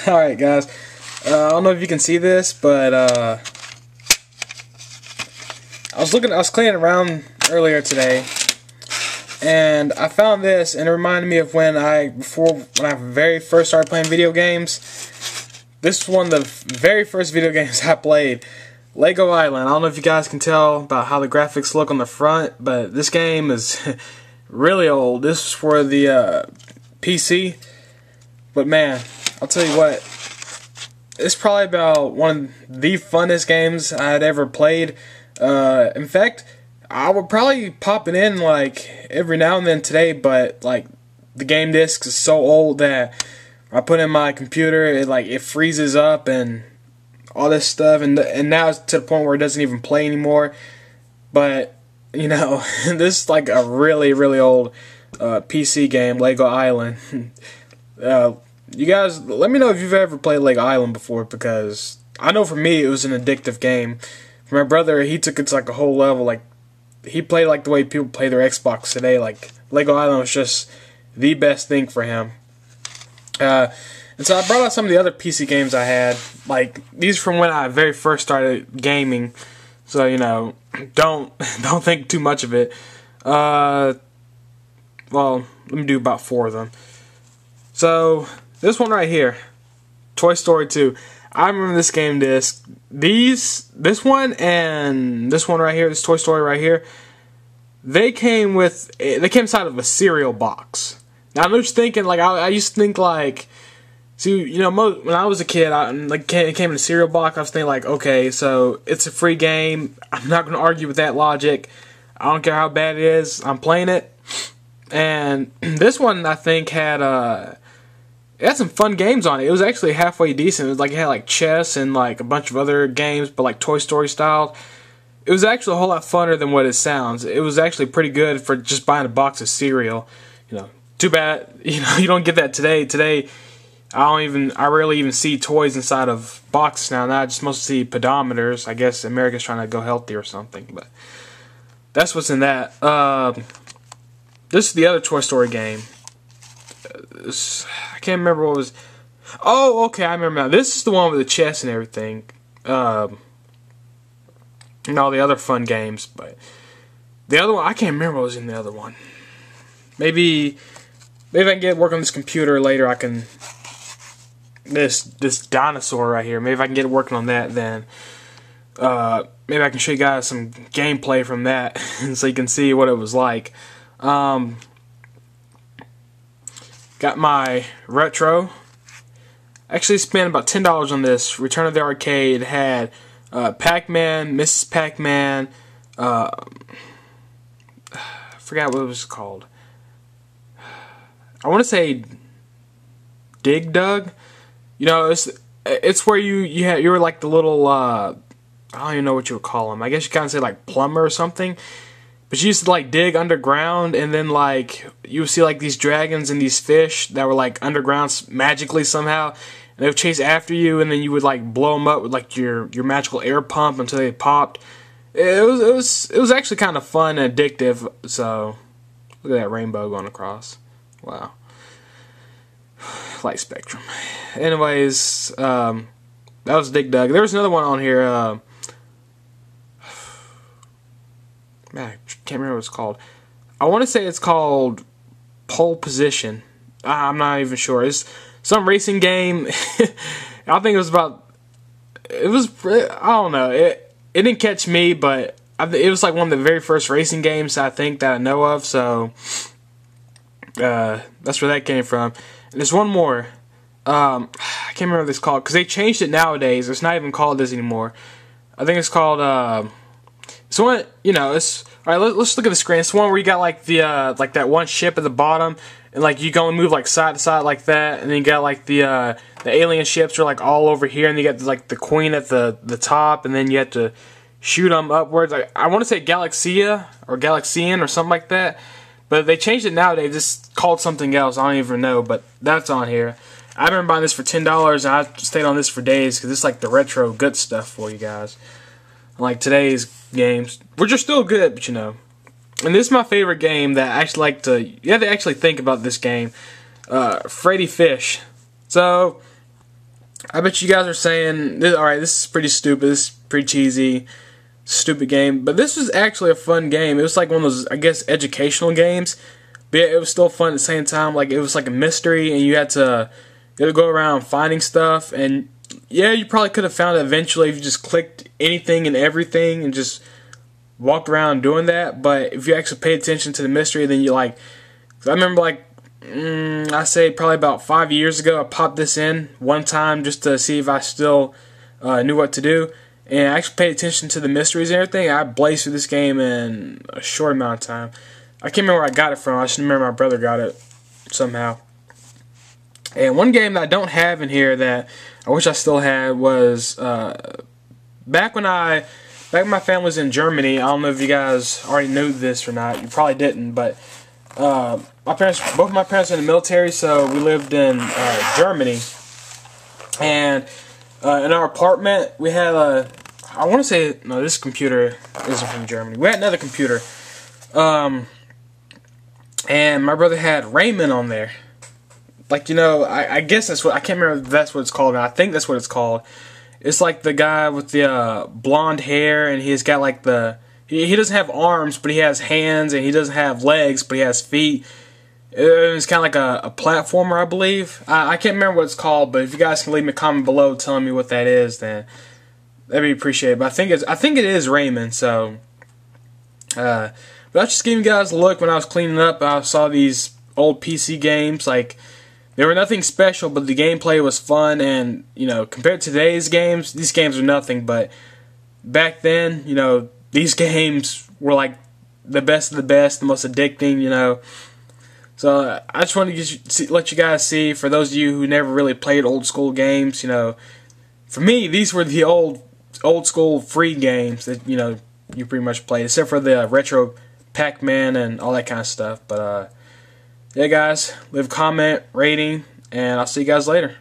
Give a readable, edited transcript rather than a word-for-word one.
Alright guys, I don't know if you can see this, but I was cleaning around earlier today, and I found this, and it reminded me of when I very first started playing video games. This is one of the very first video games I played, Lego Island. I don't know if you guys can tell about how the graphics look on the front, but this game is really old. This is for the PC, but man, I'll tell you what, it's probably about one of the funnest games I'd ever played. In fact, I would probably pop it in like every now and then today, but like the game disc is so old that I put in my computer, it freezes up and all this stuff, and now it's to the point where it doesn't even play anymore. But you know, this is like a really old PC game, Lego Island. You guys, let me know if you've ever played Lego Island before, because I know for me it was an addictive game. For my brother, he took it to like a whole level. Like, he played like the way people play their Xbox today. Like, Lego Island was just the best thing for him. And so I brought out some of the other PC games I had. Like, these from when I very first started gaming. So, you know, don't think too much of it. Well, let me do about 4 of them. So, this one right here, Toy Story 2. I remember this game disc. This one and this one right here, this Toy Story right here, they came inside of a cereal box. Now I'm just thinking, like, I used to think, like, see, you know, when I was a kid, it came in a cereal box. I was thinking, like, okay, so it's a free game. I'm not going to argue with that logic. I don't care how bad it is. I'm playing it. And this one, I think, it had some fun games on it. It was actually halfway decent. It was like, it had like chess and like a bunch of other games, but like Toy Story style. It was actually a whole lot funner than what it sounds. It was actually pretty good for just buying a box of cereal. You know, too bad, you know, you don't get that today. Today, I rarely even see toys inside of boxes now. Now I just mostly see pedometers. I guess America's trying to go healthy or something, but that's what's in that. This is the other Toy Story game. I can't remember what was. Oh, okay, I remember now. This is the one with the chess and everything, and all the other fun games. But the other one, I can't remember what was in the other one. Maybe I can work on this computer later. I can this dinosaur right here. Maybe I can get working on that then. Maybe I can show you guys some gameplay from that, so you can see what it was like. Got my retro. Actually spent about $10 on this. Return of the Arcade. Had Pac-Man, Mrs. Pac-Man. I forgot what it was called. I want to say Dig Dug. You know, it's where you were like the little I don't even know what you would call them. I guess you kind of say like plumber or something. But you used to like dig underground, and then like you would see like these dragons and these fish that were like underground magically somehow, and they would chase after you, and then you would like blow them up with like your magical air pump until they popped. It was actually kind of fun and addictive. So look at that rainbow going across. Wow. Light spectrum. Anyways, that was Dig Dug. There was another one on here. Man, I can't remember what it's called. I want to say it's called Pole Position. I'm not even sure. It's some racing game. I think it was about. It was. I don't know. It didn't catch me, but it was like one of the very first racing games I think that I know of. So that's where that came from. And there's one more. I can't remember what it's called because they changed it nowadays. It's not even called this anymore. I think it's called. So one, you know, it's all right. Let's look at the screen. It's one where you got like the like that one ship at the bottom, and like you go and move like side to side like that, and then you got like the alien ships are like all over here, and you got like the queen at the top, and then you have to shoot them upwards. Like, I want to say Galaxia or Galaxian or something like that, but they changed it nowadays. It's called something else. I don't even know, but that's on here. I remember buying this for $10, and I stayed on this for days because it's like the retro good stuff for you guys. Like today's games, which are still good, but you know. And this is my favorite game that I actually like to. You have to actually think about this game. Freddy Fish. So I bet you guys are saying, alright, this is pretty stupid, this is pretty cheesy, stupid game. But this was actually a fun game. It was like one of those, I guess, educational games. But it was still fun at the same time. Like, it was like a mystery, and you had to go around finding stuff. And yeah, you probably could have found it eventually if you just clicked anything and everything and just walked around doing that. But if you actually paid attention to the mystery, then you like, I remember like, I say probably about 5 years ago, I popped this in one time just to see if I still knew what to do. And I actually paid attention to the mysteries and everything. I blazed through this game in a short amount of time. I can't remember where I got it from. I just remember my brother got it somehow. And one game that I don't have in here that I wish I still had was back when my family was in Germany. I don't know if you guys already knew this or not. You probably didn't, but both of my parents were in the military, so we lived in Germany. And in our apartment, we had I want to say, no, this computer isn't from Germany. We had another computer. And my brother had Rayman on there. Like, you know, I guess that's what, I can't remember if that's what it's called now. I think that's what it's called. It's like the guy with the blonde hair, and he's got like he doesn't have arms, but he has hands, and he doesn't have legs, but he has feet. It's kind of like a platformer, I believe. I can't remember what it's called, but if you guys can leave me a comment below telling me what that is, then that'd be appreciated. But I think it is Rayman, so but I was just giving you guys a look. When I was cleaning up, I saw these old PC games. Like, they were nothing special, but the gameplay was fun. And, you know, compared to today's games, these games are nothing. But back then, you know, these games were like the best of the best, the most addicting, you know. So I just wanted to let you guys see, for those of you who never really played old school games, you know, for me, these were the old school free games that, you know, you pretty much played, except for the retro Pac-Man and all that kind of stuff. But yeah, guys, leave a comment, rating, and I'll see you guys later.